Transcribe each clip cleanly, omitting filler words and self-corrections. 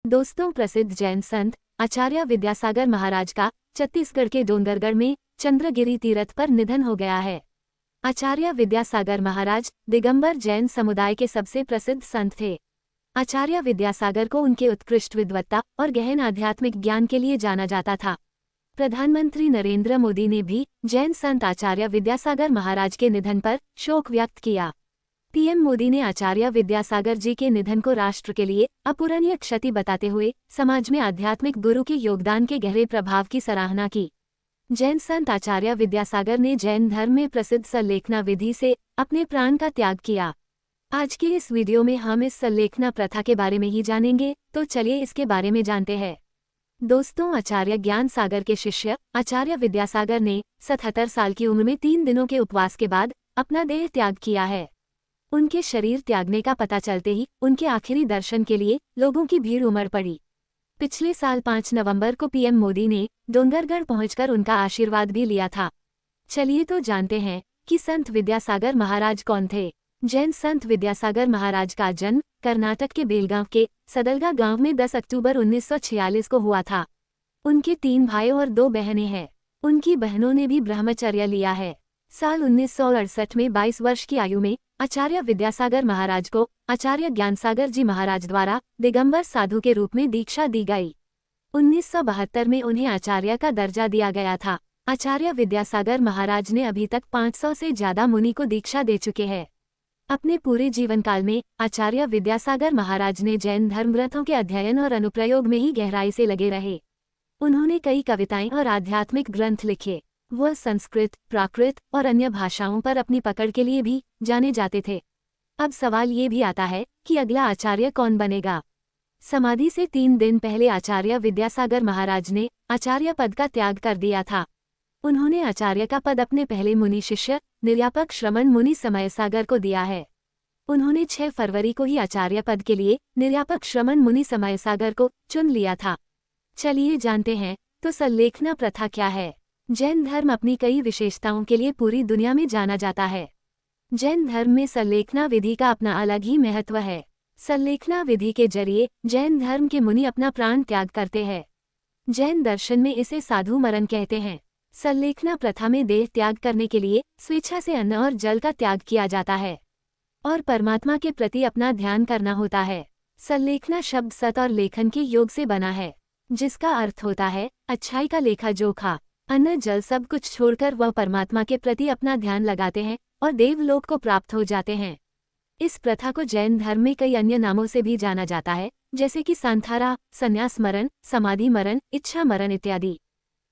दोस्तों, प्रसिद्ध जैन संत आचार्य विद्यासागर महाराज का छत्तीसगढ़ के डोंगरगढ़ में चंद्रगिरी तीर्थ पर निधन हो गया है। आचार्य विद्यासागर महाराज दिगंबर जैन समुदाय के सबसे प्रसिद्ध संत थे। आचार्य विद्यासागर को उनके उत्कृष्ट विद्वत्ता और गहन आध्यात्मिक ज्ञान के लिए जाना जाता था। प्रधानमंत्री नरेंद्र मोदी ने भी जैन संत आचार्य विद्यासागर महाराज के निधन पर शोक व्यक्त किया। पीएम मोदी ने आचार्य विद्यासागर जी के निधन को राष्ट्र के लिए अपूरणीय क्षति बताते हुए समाज में आध्यात्मिक गुरु के योगदान के गहरे प्रभाव की सराहना की। जैन संत आचार्य विद्यासागर ने जैन धर्म में प्रसिद्ध संलेखना विधि से अपने प्राण का त्याग किया। आज के इस वीडियो में हम इस संलेखना प्रथा के बारे में ही जानेंगे, तो चलिए इसके बारे में जानते हैं। दोस्तों, आचार्य ज्ञान सागर के शिष्य आचार्य विद्यासागर ने 77 साल की उम्र में 3 दिनों के उपवास के बाद अपना देह त्याग किया है। उनके शरीर त्यागने का पता चलते ही उनके आखिरी दर्शन के लिए लोगों की भीड़ उमड़ पड़ी। पिछले साल 5 नवंबर को पीएम मोदी ने डोंगरगढ़ पहुंचकर उनका आशीर्वाद भी लिया था। चलिए तो जानते हैं कि संत विद्यासागर महाराज कौन थे। जैन संत विद्यासागर महाराज का जन्म कर्नाटक के बेलगांव के सदलगा गांव में 10 अक्टूबर 1946 को हुआ था। उनके 3 भाई और 2 बहनें हैं। उनकी बहनों ने भी ब्रह्मचर्य लिया है। साल 1968 में 22 वर्ष की आयु में आचार्य विद्यासागर महाराज को आचार्य ज्ञानसागर जी महाराज द्वारा दिगंबर साधु के रूप में दीक्षा दी गई। 1972 में उन्हें आचार्य का दर्जा दिया गया था। आचार्य विद्यासागर महाराज ने अभी तक 500 से ज्यादा मुनि को दीक्षा दे चुके हैं। अपने पूरे जीवन काल में आचार्य विद्यासागर महाराज ने जैन धर्म ग्रंथों के अध्ययन और अनुप्रयोग में ही गहराई से लगे रहे। उन्होंने कई कविताएं और आध्यात्मिक ग्रंथ लिखे। वह संस्कृत, प्राकृत और अन्य भाषाओं पर अपनी पकड़ के लिए भी जाने जाते थे। अब सवाल ये भी आता है कि अगला आचार्य कौन बनेगा। समाधि से 3 दिन पहले आचार्य विद्यासागर महाराज ने आचार्य पद का त्याग कर दिया था। उन्होंने आचार्य का पद अपने पहले मुनि शिष्य निर्यापक श्रमण मुनि समयसागर को दिया है। उन्होंने 6 फरवरी को ही आचार्य पद के लिए निर्यापक श्रमण मुनि समयसागर को चुन लिया था। चलिए जानते हैं तो संलेखना प्रथा क्या है। जैन धर्म अपनी कई विशेषताओं के लिए पूरी दुनिया में जाना जाता है। जैन धर्म में संलेखना विधि का अपना अलग ही महत्व है। संलेखना विधि के जरिए जैन धर्म के मुनि अपना प्राण त्याग करते हैं। जैन दर्शन में इसे साधु मरण कहते हैं। संलेखना प्रथा में देह त्याग करने के लिए स्वेच्छा से अन्न और जल का त्याग किया जाता है और परमात्मा के प्रति अपना ध्यान करना होता है। संलेखना शब्द सत और लेखन के योग से बना है, जिसका अर्थ होता है अच्छाई का लेखा जोखा। अन्न जल सब कुछ छोड़कर वह परमात्मा के प्रति अपना ध्यान लगाते हैं और देवलोक को प्राप्त हो जाते हैं। इस प्रथा को जैन धर्म में कई अन्य नामों से भी जाना जाता है, जैसे कि सांथारा, संन्यास मरण, समाधि मरण, इच्छा मरण इत्यादि।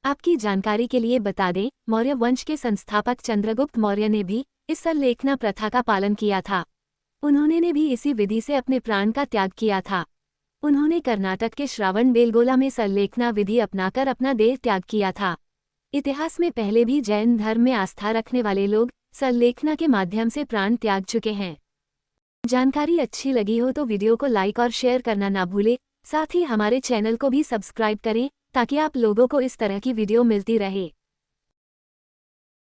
आपकी जानकारी के लिए बता दें, मौर्य वंश के संस्थापक चंद्रगुप्त मौर्य ने भी इस संलेखना प्रथा का पालन किया था। उन्होंने भी इसी विधि से अपने प्राण का त्याग किया था। उन्होंने कर्नाटक के श्रावण बेलगोला में संलेखना विधि अपनाकर अपना देह त्याग किया था। इतिहास में पहले भी जैन धर्म में आस्था रखने वाले लोग संलेखना के माध्यम से प्राण त्याग चुके हैं। जानकारी अच्छी लगी हो तो वीडियो को लाइक और शेयर करना ना भूलें। साथ ही हमारे चैनल को भी सब्सक्राइब करें ताकि आप लोगों को इस तरह की वीडियो मिलती रहे।